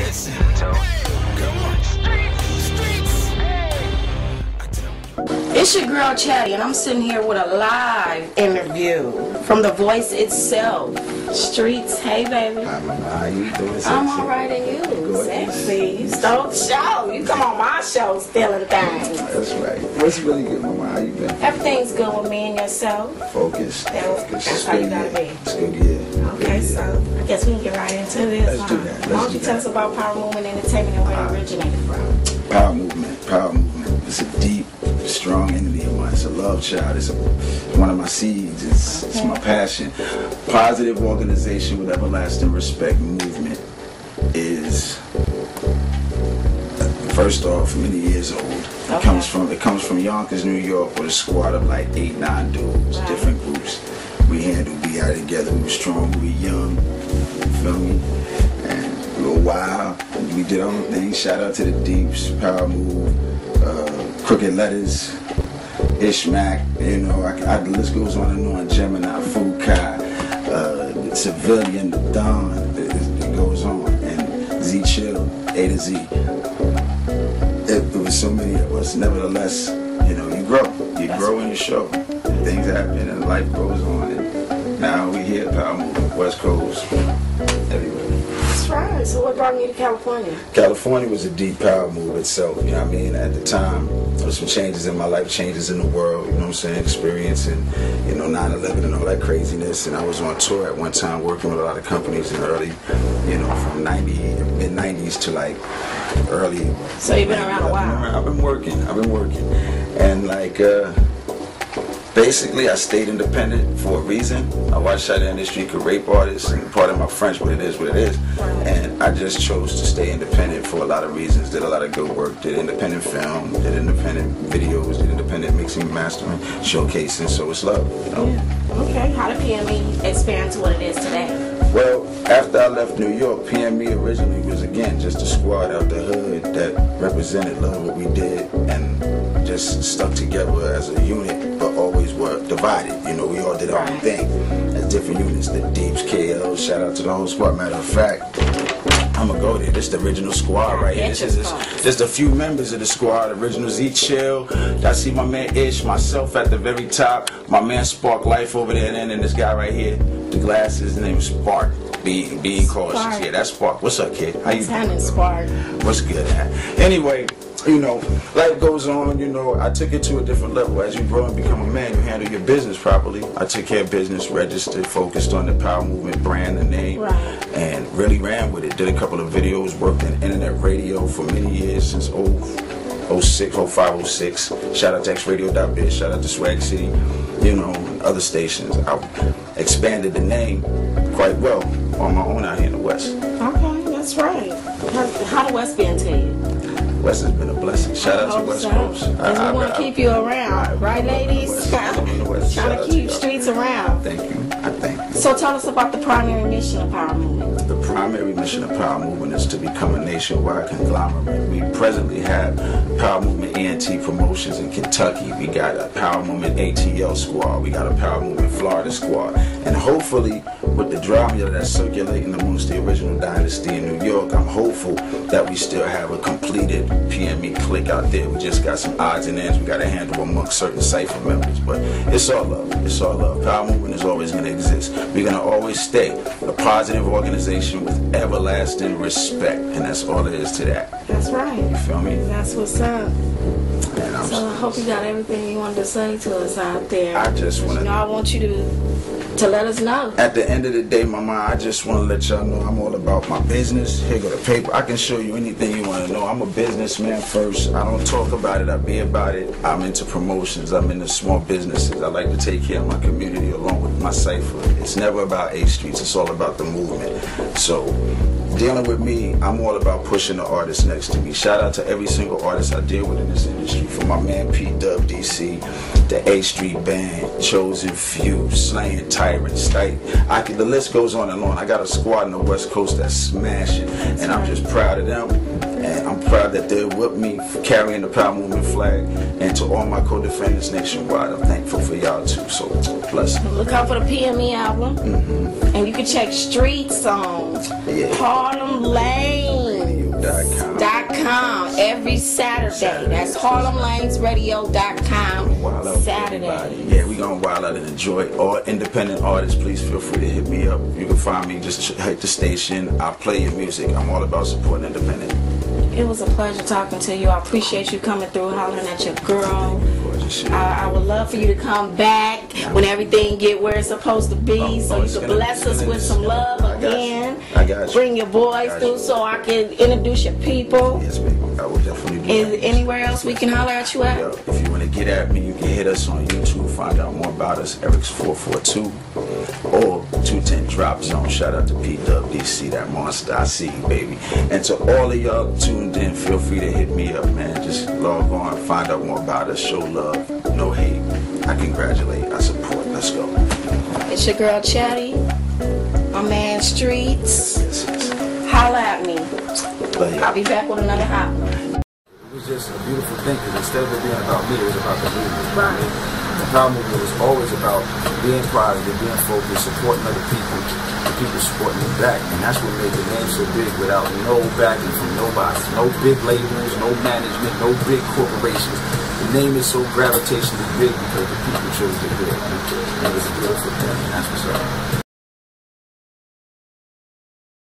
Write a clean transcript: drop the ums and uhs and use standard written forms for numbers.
Listen, come on. It's your girl Chatty, and I'm sitting here with a live interview from The Voice itself. Streets, hey baby. Hi mama, how you doing? I'm alright, and you? Sexy. You stole the show. You come on my show stealing things. That's right. What's really good, mama? How you been? Everything's good with me and yourself. Focused. That's how you gotta be. It's good, yeah. Okay, so I guess we can get right into this. Let's do that. Why don't you tell us about Power Movement Entertainment and where it originated from? Power Movement. It's a deep, strong entity of mine. It's a love child. It's one of my seeds. It's my passion. Positive organization with everlasting respect movement is, first off, many years old. It comes from Yonkers, New York, with a squad of like 8, 9 dudes, different groups. We out together. We were strong. We were young. You feel me? And we were wild. We did our own thing. Shout out to the Deeps, Power Move, Crooked Letters, Ishmac. You know, the list goes on and on. Gemini, Fukai, Civilian, the Don. It goes on. And Z Chill, A to Z. There was so many of us. Nevertheless, you know, you grow. You grow in your show. Things happen and life goes on. And now we here at Power Movement, West Coast, everywhere. That's right. So what brought you to California? California was a deep power move itself, you know what I mean? At the time, there was some changes in my life, changes in the world, you know what I'm saying? Experiencing, you know, 9/11 and all that craziness. And I was on tour at one time working with a lot of companies in early, you know, from mid-90s to like early. So you've been around a while. I've been working. And like, basically, I stayed independent for a reason. I watched how the industry could rape artists, and part of my French, but it is what it is. And I just chose to stay independent for a lot of reasons. Did a lot of good work, did independent film, did independent videos, did independent mixing, mastering, showcasing, so it's love, you know? Yeah. Okay, how did PME experience what it is today? Well, after I left New York, PME originally was, again, just a squad out the hood that represented love what we did and just stuck together as a unit, but always were divided. You know, we all did our own thing as different units. The Deeps, KL, shout out to the whole squad. Matter of fact, I'm gonna go there. This is the original squad right here. This is just a few members of the squad. Original Z Chill. I see my man Ish, myself at the very top. My man Spark Life over there, and then this guy right here, the glasses. His name is Spark. Being cautious. Yeah, that's Spark. What's up, kid? How you doing? Spark. What's good? Anyway, you know, life goes on. You know, I took it to a different level. As you grow and become a man, you handle your business properly. I took care of business, registered, focused on the Power Movement brand, the name, and really ran with it. Did a couple of videos, worked in internet radio for many years since 05, 06. Shout out to xradio.biz, shout out to Swag City, you know, and other stations. I expanded the name quite well on my own out here in the West. Okay, that's right. How the West been to you? West has been a blessing. Shout out to West Coast. We want to keep you around, right, ladies? Trying to keep streets around. Thank you. I thank you. So tell us about the primary mission of Power Movement. The primary mission of Power Movement is to become a nationwide conglomerate. We presently have Power Movement ENT Promotions in Kentucky. We got a Power Movement ATL squad. We got a Power Movement Florida squad. And hopefully, with the drama that's circulating amongst the original dynasty in New York, I'm hopeful that we still have a completed PME clique out there. We just got some odds and ends we got to handle amongst certain Cypher members. But it's all love. It's all love. Power Movement is always going to exist. We're going to always stay a positive organization with everlasting respect. And that's all there is to that. That's right. You feel me? That's what's up. And so I hope you got everything you wanted to say to us out there. I just want to... You know, I want you to let us know. At the end of the day, mama, I just want to let y'all know I'm all about my business. Here go the paper. I can show you anything you want to know. I'm a businessman first. I don't talk about it. I be about it. I'm into promotions. I'm into small businesses. I like to take care of my community along with my cipher. It's never about A Streets. It's all about the movement. So, dealing with me, I'm all about pushing the artists next to me. Shout out to every single artist I deal with in this industry. From my man P-Dub DC, the A Street Band, Chosen Few, Slaying Tyrants. The list goes on and on. I got a squad on the West Coast that's smashing, and I'm just proud of them. And I'm proud that they're with me for carrying the Power Movement flag. And to all my co-defendants nationwide, I'm thankful for y'all too. So, bless them. Look out for the PME album. And you can check Streets on Harlem Lane. HarlemLanesRadio.com every Saturday. That's HarlemLanesRadio.com Saturday. Yeah, we gonna wild out and enjoy. All independent artists, please feel free to hit me up. You can find me, just hit the station. I'll play your music. I'm all about supporting independent. It was a pleasure talking to you. I appreciate you coming through, hollering at your girl. I would love for you to come back when everything get where it's supposed to be, so you can bless us with some love again. I got you. Bring your boys through so I can introduce your people. Yes, baby. I will definitely do Is that. anywhere else we can holler at you at? Yo, if you want to get at me, you can hit us on YouTube, find out more about us, Eric's 442 or 210 Drop Zone. Shout out to PWDC, that monster. I see you, baby. And to all of y'all tuned in, feel free to hit me up, man. Just log on, find out more about us, show love, no hate. I congratulate, I support. Let's go. It's your girl Chatty, my man Streets. Holla at me. I'll be back with another hot one. It was just a beautiful thing, because instead of it being about me, it was about the movement. Right. The Power Movement was always about being positive, being focused, supporting other people, and people supporting me back. And that's what made the name so big without no backing from nobody. No big labels, no management, no big corporations. The name is so gravitationally big because the people chose to do it. And it was a beautiful thing, and that's what's up.